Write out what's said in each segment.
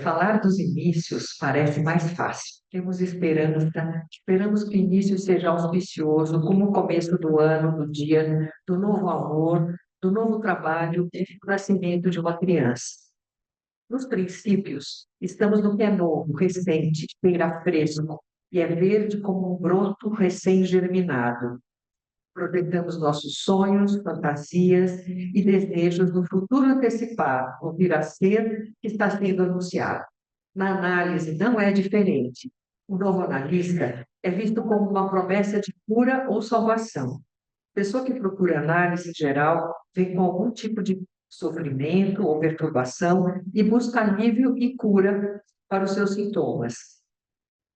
Falar dos inícios parece mais fácil. Temos esperança, esperamos que o início seja auspicioso, como o começo do ano, do dia, do novo amor, do novo trabalho e do nascimento de uma criança. Nos princípios, estamos no que é novo, recente, cheira fresco, e é verde como um broto recém-germinado. Projetamos nossos sonhos, fantasias e desejos no futuro antecipado, o vir a ser que está sendo anunciado. Na análise não é diferente. O novo analista é visto como uma promessa de cura ou salvação. Pessoa que procura análise geral vem com algum tipo de sofrimento ou perturbação e busca alívio e cura para os seus sintomas,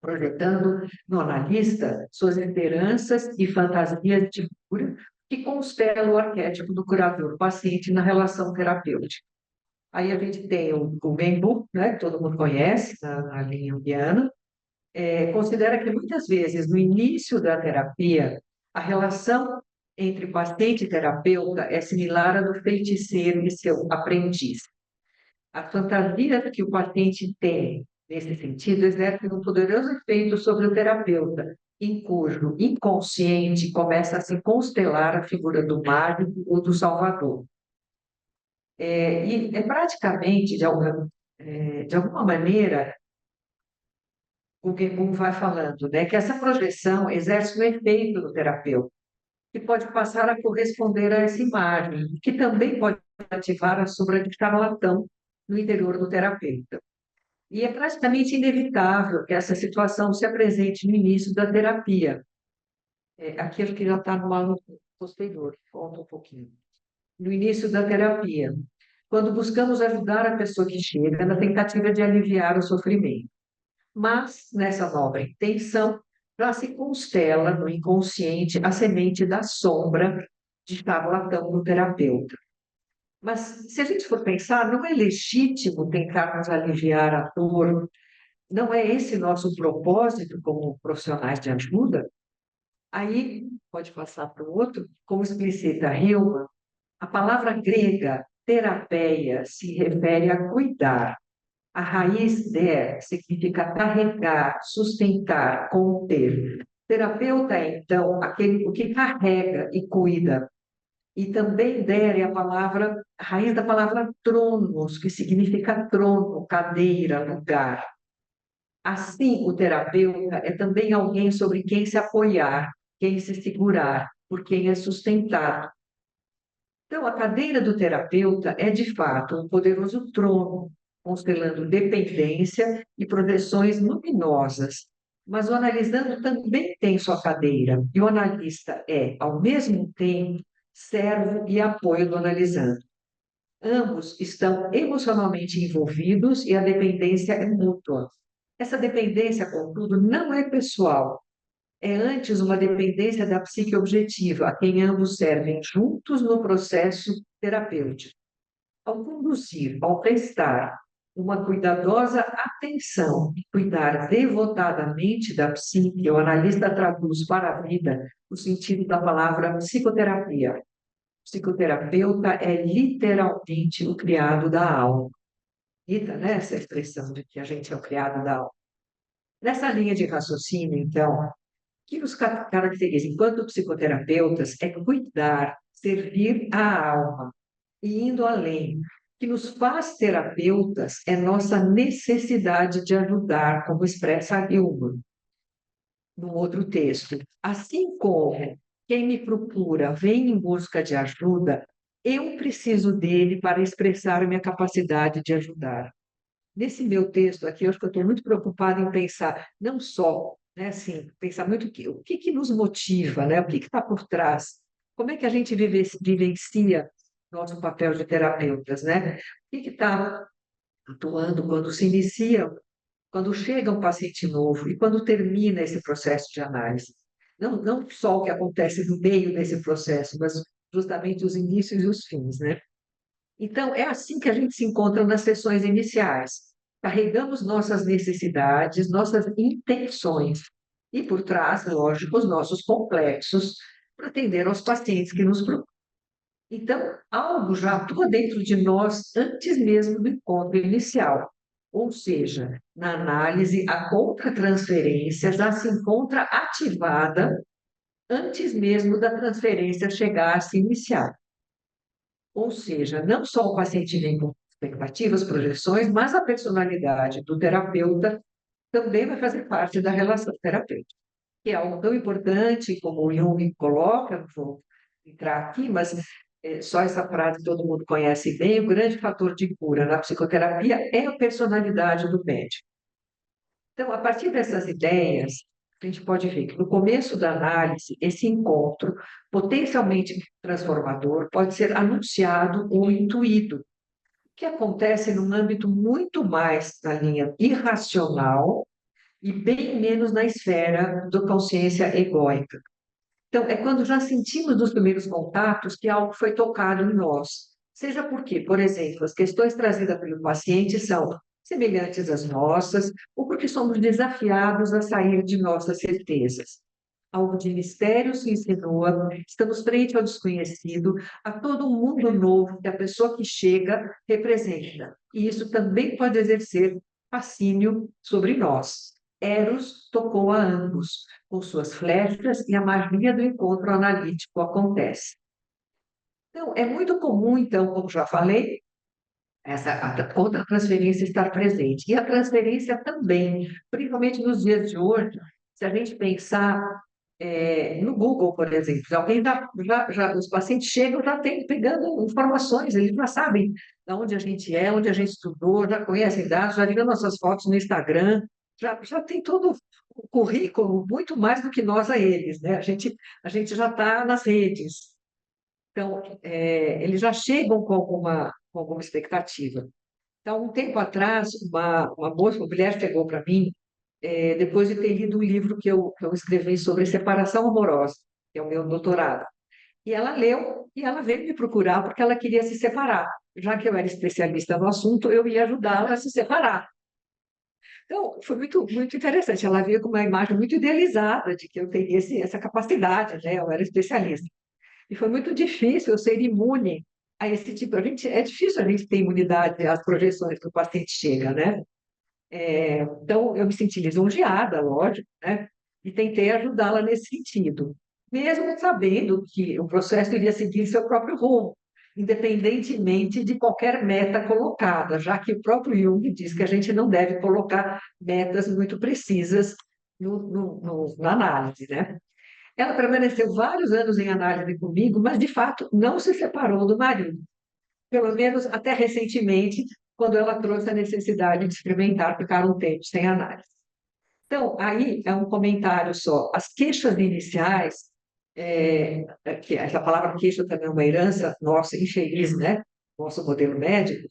projetando no analista suas esperanças e fantasias de cura que constela o arquétipo do curador-paciente na relação terapêutica. Aí a gente tem o Menbu, né, que todo mundo conhece, na linha junguiana, considera que muitas vezes no início da terapia, a relação entre paciente e terapeuta é similar à do feiticeiro e seu aprendiz. A fantasia que o paciente tem, nesse sentido, exerce um poderoso efeito sobre o terapeuta, em cujo inconsciente começa a se constelar a figura do mágico ou do salvador. E é praticamente, de alguma maneira, o que vai falando, né, que essa projeção exerce um efeito no terapeuta, que pode passar a corresponder a essa imagem, que também pode ativar a sombra de charlatão no interior do terapeuta. E é praticamente inevitável que essa situação se apresente no início da terapia. Aqui acho que já está no aula posterior, volta um pouquinho. No início da terapia, quando buscamos ajudar a pessoa que chega na tentativa de aliviar o sofrimento. Mas, nessa nobre intenção, já se constela no inconsciente a semente da sombra de charlatão no terapeuta. Mas, se a gente for pensar, não é legítimo tentar nos aliviar a dor. Não é esse nosso propósito como profissionais de ajuda? Aí, pode passar para o outro, como explicita Hillman, a palavra grega terapeia se refere a cuidar. A raiz der significa carregar, sustentar, conter. Terapeuta é, então, aquele que carrega e cuida. E também der é a raiz da palavra tronos, que significa trono, cadeira, lugar. Assim, o terapeuta é também alguém sobre quem se apoiar, quem se segurar, por quem é sustentado. Então, a cadeira do terapeuta é, de fato, um poderoso trono, constelando dependência e projeções luminosas. Mas o analisando também tem sua cadeira, e o analista é, ao mesmo tempo, servo e apoio do analisando. Ambos estão emocionalmente envolvidos e a dependência é mútua. Essa dependência, contudo, não é pessoal, é antes uma dependência da psique objetiva, a quem ambos servem juntos no processo terapêutico. Ao conduzir, ao prestar uma cuidadosa atenção e cuidar devotadamente da psique, o analista traduz para a vida o sentido da palavra psicoterapia. Psicoterapeuta é literalmente o criado da alma. Rita, né, essa expressão de que a gente é o criado da alma. Nessa linha de raciocínio, então, que nos caracteriza enquanto psicoterapeutas é cuidar, servir a alma e indo além. O que nos faz terapeutas é nossa necessidade de ajudar, como expressa a Gilman no outro texto. Assim como quem me procura vem em busca de ajuda, eu preciso dele para expressar minha capacidade de ajudar. Nesse meu texto aqui, eu acho que eu estou muito preocupada em pensar, não só, né, assim, pensar muito o que nos motiva, né, o que está por trás, como é que a gente vivencia nosso papel de terapeutas, né? O que está atuando quando se inicia, quando chega um paciente novo e quando termina esse processo de análise. Não só o que acontece no meio desse processo, mas justamente os inícios e os fins, né? Então, é assim que a gente se encontra nas sessões iniciais. Carregamos nossas necessidades, nossas intenções e, por trás, lógico, os nossos complexos para atender aos pacientes que nos procuram. Então, algo já atua dentro de nós antes mesmo do encontro inicial. Ou seja, na análise, a contratransferência já se encontra ativada antes mesmo da transferência chegar a se iniciar. Ou seja, não só o paciente vem com expectativas, projeções, mas a personalidade do terapeuta também vai fazer parte da relação terapêutica, que é algo tão importante como o Jung coloca, não vou entrar aqui, mas só essa frase todo mundo conhece bem, o grande fator de cura na psicoterapia é a personalidade do médico. Então, a partir dessas ideias, a gente pode ver que no começo da análise, esse encontro potencialmente transformador pode ser anunciado ou intuído, que acontece num âmbito muito mais na linha irracional e bem menos na esfera da consciência egóica. Então, é quando já sentimos nos primeiros contatos que algo foi tocado em nós. Seja porque, por exemplo, as questões trazidas pelo paciente são semelhantes às nossas, ou porque somos desafiados a sair de nossas certezas. Algo de mistério se insinua, estamos frente ao desconhecido, a todo um mundo novo que a pessoa que chega representa. E isso também pode exercer fascínio sobre nós. Eros tocou a ambos, com suas flechas, e a magia do encontro analítico acontece. Então, é muito comum, então, como já falei, essa a contra-transferência estar presente. E a transferência também, principalmente nos dias de hoje, se a gente pensar no Google, por exemplo, alguém os pacientes chegam já pegando informações, eles já sabem de onde a gente é, onde a gente estudou, já conhecem dados, já viram nossas fotos no Instagram, já tem todo o currículo, muito mais do que nós a eles, né? A gente já está nas redes. Então, eles já chegam com alguma expectativa. Então, um tempo atrás, uma moça, uma mulher chegou para mim, depois de ter lido um livro que eu escrevi sobre separação amorosa, que é o meu doutorado. E ela leu e ela veio me procurar porque ela queria se separar. Já que eu era especialista no assunto, eu ia ajudá-la a se separar. Então, foi muito, muito interessante. Ela veio com uma imagem muito idealizada de que eu teria essa capacidade, né? Eu era especialista. E foi muito difícil eu ser imune a esse tipo. É difícil a gente ter imunidade às projeções que o paciente chega, né? Então, eu me senti lisonjeada, lógico, né? E tentei ajudá-la nesse sentido, mesmo sabendo que o processo iria seguir seu próprio rumo, independentemente de qualquer meta colocada, já que o próprio Jung diz que a gente não deve colocar metas muito precisas na análise, né? Ela permaneceu vários anos em análise comigo, mas de fato não se separou do marido, pelo menos até recentemente, quando ela trouxe a necessidade de experimentar ficar um tempo sem análise. Então, aí é um comentário só. As queixas iniciais, que essa palavra queixa também é uma herança nossa, infeliz, né? Nosso modelo médico,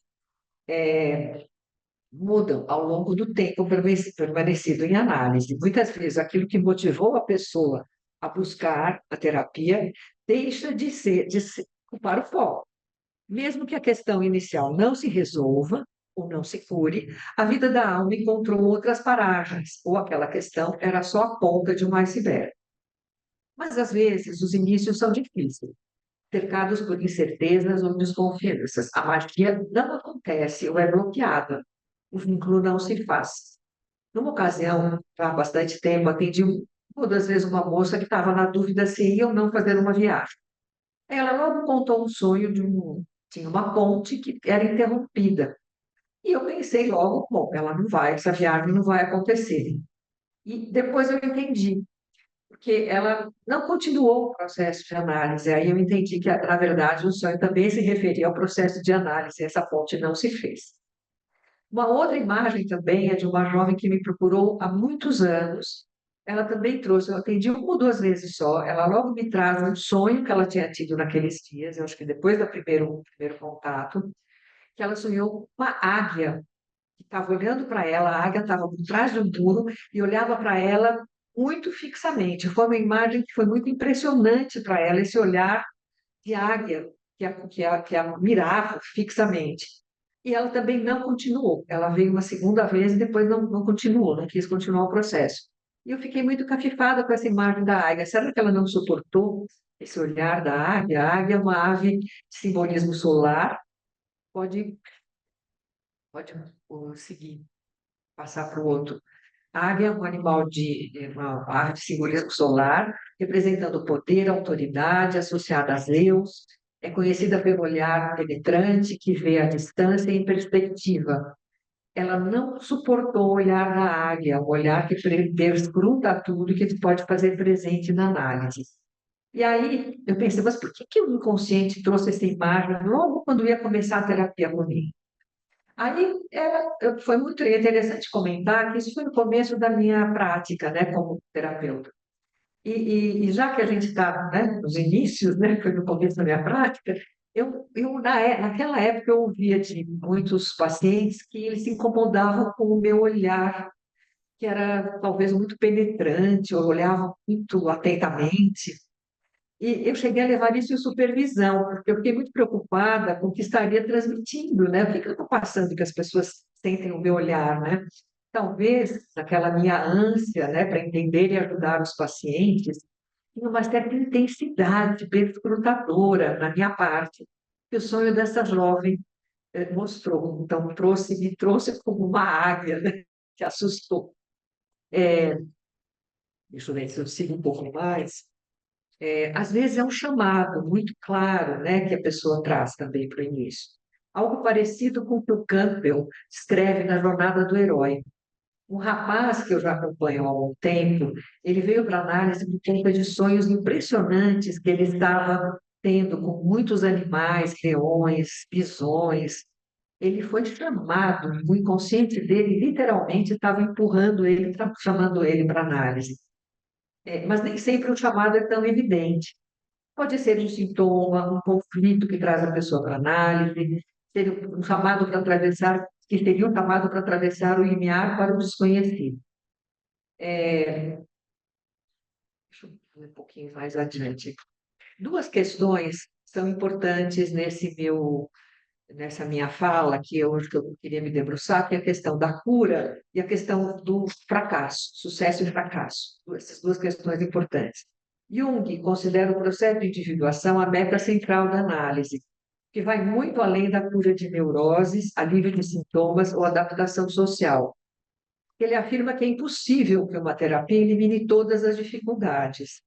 mudam ao longo do tempo permanecido em análise. Muitas vezes, aquilo que motivou a pessoa a buscar a terapia deixa de ocupar o foco. Mesmo que a questão inicial não se resolva ou não se cure, a vida da alma encontrou outras paragens, ou aquela questão era só a ponta de um iceberg. Mas, às vezes, os inícios são difíceis, cercados por incertezas ou desconfianças. A magia não acontece ou é bloqueada. O vínculo não se faz. Numa ocasião, já há bastante tempo, atendi uma das vezes uma moça que estava na dúvida se ia ou não fazer uma viagem. Ela logo contou um sonho tinha uma ponte que era interrompida. E eu pensei logo, bom, ela não vai, essa viagem não vai acontecer. E depois eu entendi, porque ela não continuou o processo de análise. Aí eu entendi que, na verdade, o sonho também se referia ao processo de análise, essa ponte não se fez. Uma outra imagem também é de uma jovem que me procurou há muitos anos. Ela também trouxe, eu atendi uma ou duas vezes só. Ela logo me traz um sonho que ela tinha tido naqueles dias, eu acho que depois do primeiro contato, que ela sonhou uma águia que estava olhando para ela, a águia estava por trás de um muro e olhava para ela muito fixamente. Foi uma imagem que foi muito impressionante para ela, esse olhar de águia que a mirava fixamente. E ela também não continuou. Ela veio uma segunda vez e depois não continuou, não quis continuar o processo. E eu fiquei muito cafifada com essa imagem da águia. Será que ela não suportou esse olhar da águia? A águia é uma ave de simbolismo solar, pode seguir. passar para o outro. A águia é um animal uma ave de simbolismo solar, representando o poder, a autoridade, associada às leus. É conhecida pelo olhar penetrante, que vê a distância em perspectiva. Ela não suportou o olhar da águia, o olhar que perscruta tudo e que pode fazer presente na análise. E aí eu pensei, mas por que que o inconsciente trouxe essa imagem logo quando ia começar a terapia comigo? Aí foi muito interessante comentar que isso foi no começo da minha prática, né, como terapeuta. E já que a gente está, né, nos inícios, né, foi no começo da minha prática, naquela época eu ouvia de muitos pacientes que eles se incomodavam com o meu olhar, que era talvez muito penetrante, ou olhavam muito atentamente. E eu cheguei a levar isso em supervisão, porque eu fiquei muito preocupada com o que estaria transmitindo, né? O que que eu estou passando que as pessoas sentem o meu olhar, né? Talvez, naquela minha ânsia, né, para entender e ajudar os pacientes, tinha uma certa intensidade perscrutadora na minha parte, que o sonho dessa jovem mostrou. Então, me trouxe como uma águia, né, que assustou. Deixa eu ver se eu sigo um pouco mais. Às vezes é um chamado muito claro, né, que a pessoa traz também para o início. Algo parecido com o que o Campbell escreve na Jornada do Herói. Um rapaz que eu já acompanho há algum tempo, ele veio para análise por conta de sonhos impressionantes que ele estava tendo com muitos animais, leões, bisões. Ele foi chamado, o inconsciente dele literalmente estava empurrando ele, chamando ele para análise. Mas nem sempre o chamado é tão evidente. Pode ser um sintoma, um conflito que traz a pessoa para análise, ser um chamado para atravessar, que seria um chamado para atravessar o limiar para o desconhecido. Deixa eu ver um pouquinho mais adiante. Duas questões são importantes nessa minha fala, que eu queria me debruçar, que é a questão da cura e a questão do fracasso, sucesso e fracasso. Essas duas questões importantes. Jung considera o processo de individuação a meta central da análise, que vai muito além da cura de neuroses, alívio de sintomas ou adaptação social. Ele afirma que é impossível que uma terapia elimine todas as dificuldades.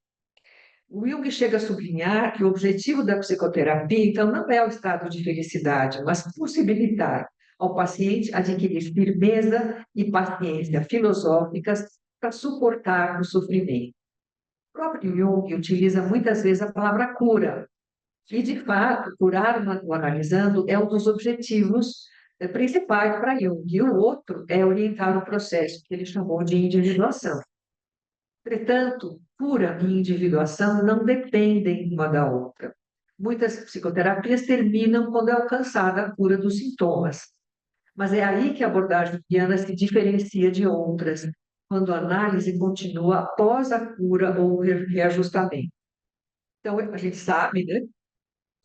O Jung chega a sublinhar que o objetivo da psicoterapia, então, não é o estado de felicidade, mas possibilitar ao paciente adquirir firmeza e paciência filosóficas para suportar o sofrimento. O próprio Jung utiliza muitas vezes a palavra cura, e, de fato, curar o analisando é um dos objetivos principais para Jung, e o outro é orientar o processo que ele chamou de individuação. Entretanto, cura e individuação não dependem uma da outra. Muitas psicoterapias terminam quando é alcançada a cura dos sintomas, mas é aí que a abordagem guiana se diferencia de outras, quando a análise continua após a cura ou o reajustamento. Então, a gente sabe, né,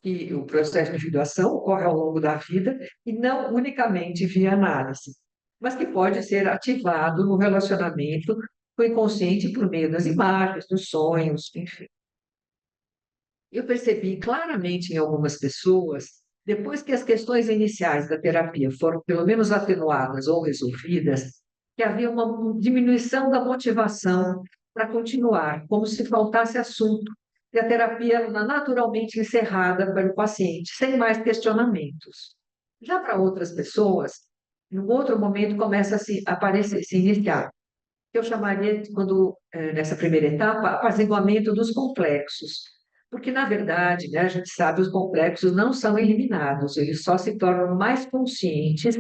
que o processo de individuação ocorre ao longo da vida e não unicamente via análise, mas que pode ser ativado no relacionamento com o inconsciente por meio das imagens, dos sonhos, enfim. Eu percebi claramente em algumas pessoas, depois que as questões iniciais da terapia foram pelo menos atenuadas ou resolvidas, que havia uma diminuição da motivação para continuar, como se faltasse assunto, e a terapia naturalmente encerrada para o paciente, sem mais questionamentos. Já para outras pessoas, num outro momento começa a se aparecer, se iniciar, que eu chamaria, nessa primeira etapa, apaziguamento dos complexos. Porque, na verdade, né, a gente sabe, os complexos não são eliminados, eles só se tornam mais conscientes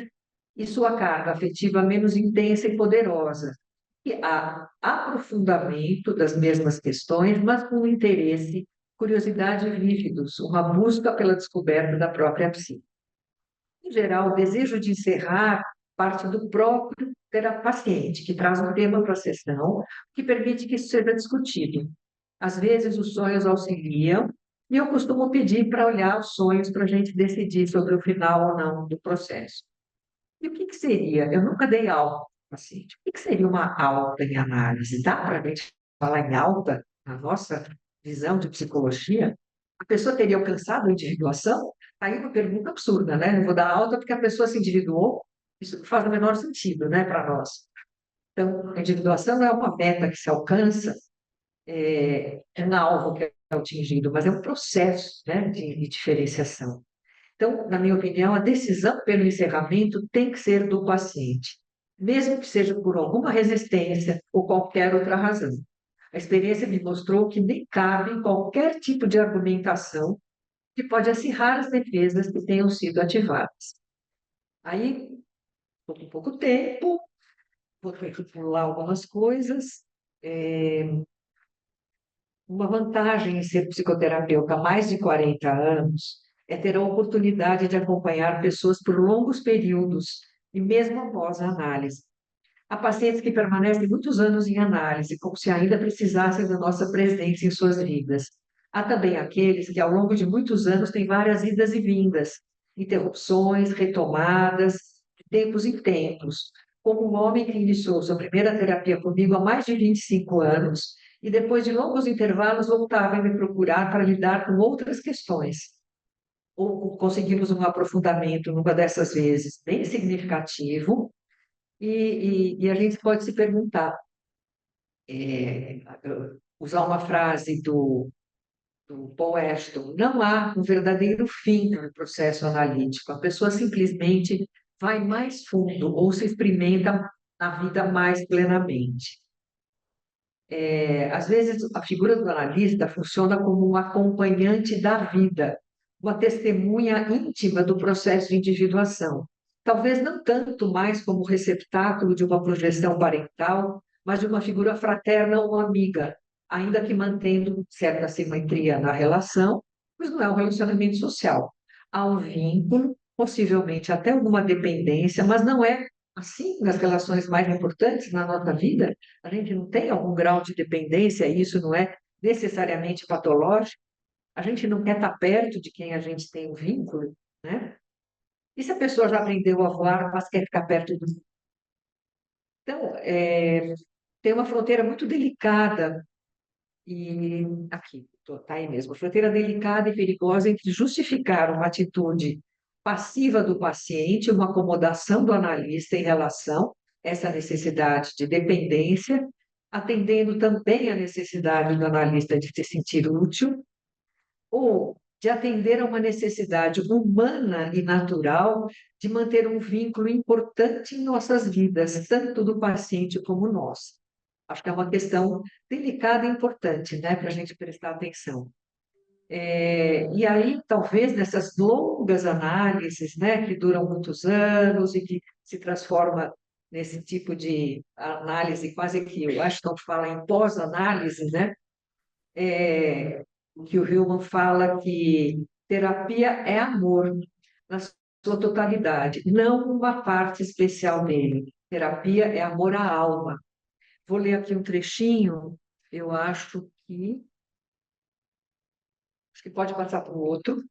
e sua carga afetiva menos intensa e poderosa. E há aprofundamento das mesmas questões, mas com interesse, curiosidade vívidos, uma busca pela descoberta da própria psique. Em geral, o desejo de encerrar parte do próprio paciente, que traz um tema para a sessão, que permite que isso seja discutido. Às vezes, os sonhos auxiliam, e eu costumo pedir para olhar os sonhos para a gente decidir sobre o final ou não do processo. E o que que seria? Eu nunca dei alta para paciente. O que que seria uma alta em análise? Dá para a gente falar em alta na nossa visão de psicologia? A pessoa teria alcançado a individuação? Aí uma pergunta absurda, né? Eu vou dar alta porque a pessoa se individuou. Isso não faz o menor sentido, né, para nós. Então, a individuação não é uma meta que se alcança, é um alvo que é atingido, mas é um processo, né, de diferenciação. Então, na minha opinião, a decisão pelo encerramento tem que ser do paciente, mesmo que seja por alguma resistência ou qualquer outra razão. A experiência me mostrou que nem cabe qualquer tipo de argumentação que pode acirrar as defesas que tenham sido ativadas. Aí, com pouco tempo, vou ter que pular algumas coisas. Uma vantagem em ser psicoterapeuta há mais de 40 anos é ter a oportunidade de acompanhar pessoas por longos períodos e mesmo após a análise. Há pacientes que permanecem muitos anos em análise, como se ainda precisassem da nossa presença em suas vidas. Há também aqueles que, ao longo de muitos anos, têm várias idas e vindas, interrupções, retomadas, de tempos em tempos, como um homem que iniciou sua primeira terapia comigo há mais de 25 anos e, depois de longos intervalos, voltava a me procurar para lidar com outras questões. Ou conseguimos um aprofundamento numa dessas vezes bem significativo, e a gente pode se perguntar, é, usar uma frase do Paul Ashton, não há um verdadeiro fim no processo analítico, a pessoa simplesmente vai mais fundo ou se experimenta a vida mais plenamente. Às vezes, a figura do analista funciona como um acompanhante da vida, uma testemunha íntima do processo de individuação. Talvez não tanto mais como receptáculo de uma projeção parental, mas de uma figura fraterna ou amiga, ainda que mantendo certa simetria na relação, pois não é um relacionamento social. Há um vínculo, possivelmente até alguma dependência, mas não é assim nas relações mais importantes na nossa vida. A gente não tem algum grau de dependência, e isso não é necessariamente patológico. A gente não quer estar perto de quem a gente tem um vínculo, né? E se a pessoa já aprendeu a voar, mas quer ficar perto do... Então, tem uma fronteira muito delicada, e aqui, está aí mesmo, fronteira delicada e perigosa entre justificar uma atitude passiva do paciente, uma acomodação do analista em relação a essa necessidade de dependência, atendendo também a necessidade do analista de se sentir útil, ou de atender a uma necessidade humana e natural de manter um vínculo importante em nossas vidas, tanto do paciente como nós. Acho que é uma questão delicada e importante, né, para a gente prestar atenção. E aí, talvez, nessas longas análises, né, que duram muitos anos e que se transforma nesse tipo de análise, quase que eu acho que não fala em pós-análise, né, que o Hillman fala que terapia é amor na sua totalidade, não uma parte especial dele. Terapia é amor à alma. Vou ler aqui um trechinho, eu acho que pode passar para o outro.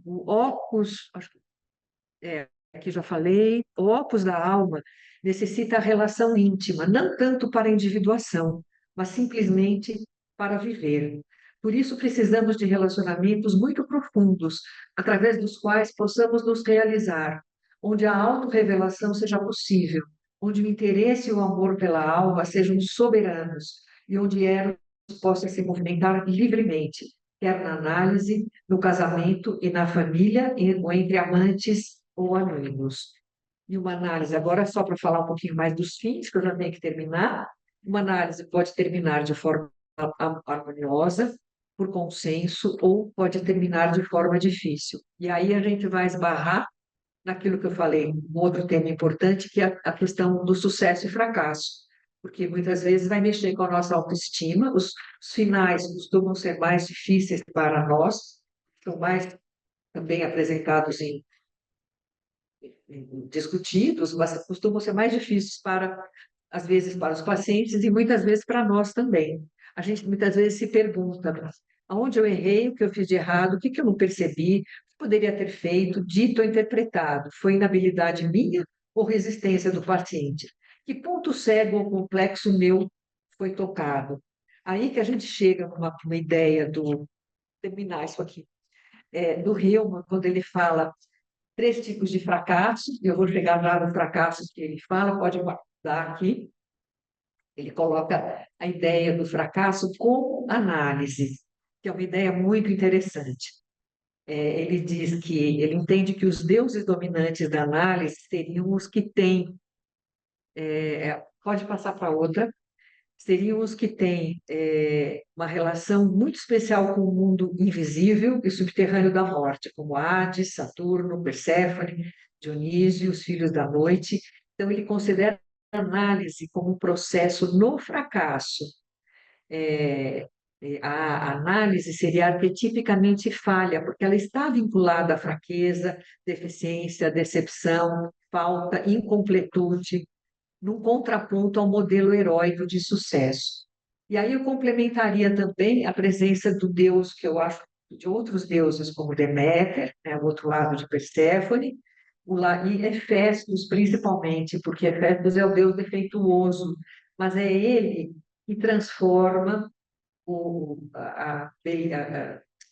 O opus, acho que aqui já falei, o opus da alma necessita a relação íntima, não tanto para a individuação, mas simplesmente para viver. Por isso, precisamos de relacionamentos muito profundos, através dos quais possamos nos realizar, onde a autorrevelação seja possível, onde o interesse e o amor pela alma sejam soberanos e onde Eros possa se movimentar livremente, quer na análise, no casamento e na família, ou entre amantes ou amigos. E uma análise, agora só para falar um pouquinho mais dos fins, que eu já tenho que terminar, uma análise pode terminar de forma harmoniosa, por consenso, ou pode terminar de forma difícil. E aí a gente vai esbarrar naquilo que eu falei, um outro tema importante, que é a questão do sucesso e fracasso, porque muitas vezes vai mexer com a nossa autoestima, os finais costumam ser mais difíceis para nós, são mais também apresentados discutidos, mas costumam ser mais difíceis para, às vezes, para os pacientes e muitas vezes para nós também. A gente muitas vezes se pergunta, aonde eu errei, o que eu fiz de errado, o que que eu não percebi, o que poderia ter feito, dito ou interpretado? Foi inabilidade minha ou resistência do paciente? Que ponto cego ou complexo meu foi tocado? Aí que a gente chega numa ideia do, terminar isso aqui, do Hillman, quando ele fala 3 tipos de fracasso. Eu vou chegar já no fracasso que ele fala, pode guardar aqui. Ele coloca a ideia do fracasso como análise, que é uma ideia muito interessante. Ele diz que ele entende que os deuses dominantes da análise seriam os que têm, pode passar para outra, seriam os que têm uma relação muito especial com o mundo invisível e subterrâneo da morte, como Hades, Saturno, Perséfone, Dionísio, os filhos da noite. Então, ele considera a análise como um processo no fracasso. É, a análise seria arquetipicamente falha, porque ela está vinculada à fraqueza, deficiência, decepção, falta, incompletude, num contraponto ao modelo heróico de sucesso. E aí eu complementaria também a presença do deus, que eu acho, de outros deuses, como Deméter, né, o outro lado de Perséfone, e Hefestos, principalmente, porque Hefestos é o deus defeituoso, mas é ele que transforma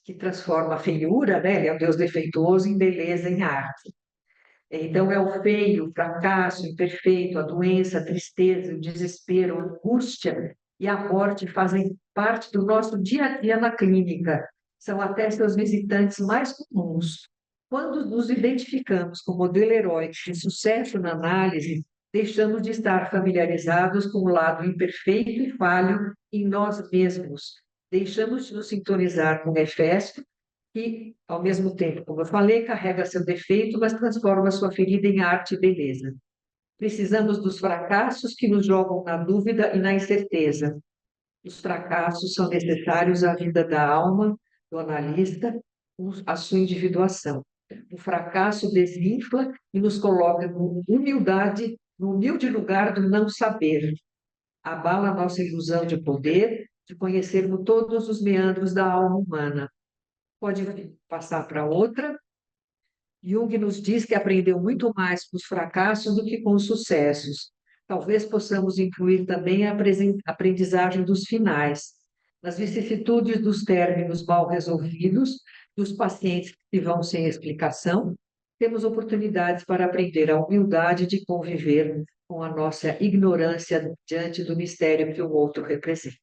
que transforma a feiura, né? Ele é um deus defeituoso, em beleza, em arte. Então, é o feio, o fracasso, o imperfeito, a doença, a tristeza, o desespero, a angústia e a morte fazem parte do nosso dia a dia na clínica. São até seus visitantes mais comuns. Quando nos identificamos com o modelo heróico de sucesso na análise, deixamos de estar familiarizados com o lado imperfeito e falho em nós mesmos. Deixamos de nos sintonizar com Hefesto que, ao mesmo tempo, como eu falei, carrega seu defeito, mas transforma sua ferida em arte e beleza. Precisamos dos fracassos que nos jogam na dúvida e na incerteza. Os fracassos são necessários à vida da alma, do analista, à sua individuação. O fracasso desinfla e nos coloca no humilde lugar do não saber. Abala a nossa ilusão de poder, de conhecermos todos os meandros da alma humana. Pode passar para outra. Jung nos diz que aprendeu muito mais com os fracassos do que com os sucessos. Talvez possamos incluir também a aprendizagem dos finais, nas vicissitudes dos términos mal resolvidos, dos pacientes que vão sem explicação. Temos oportunidades para aprender a humildade de conviver com a nossa ignorância diante do mistério que o outro representa.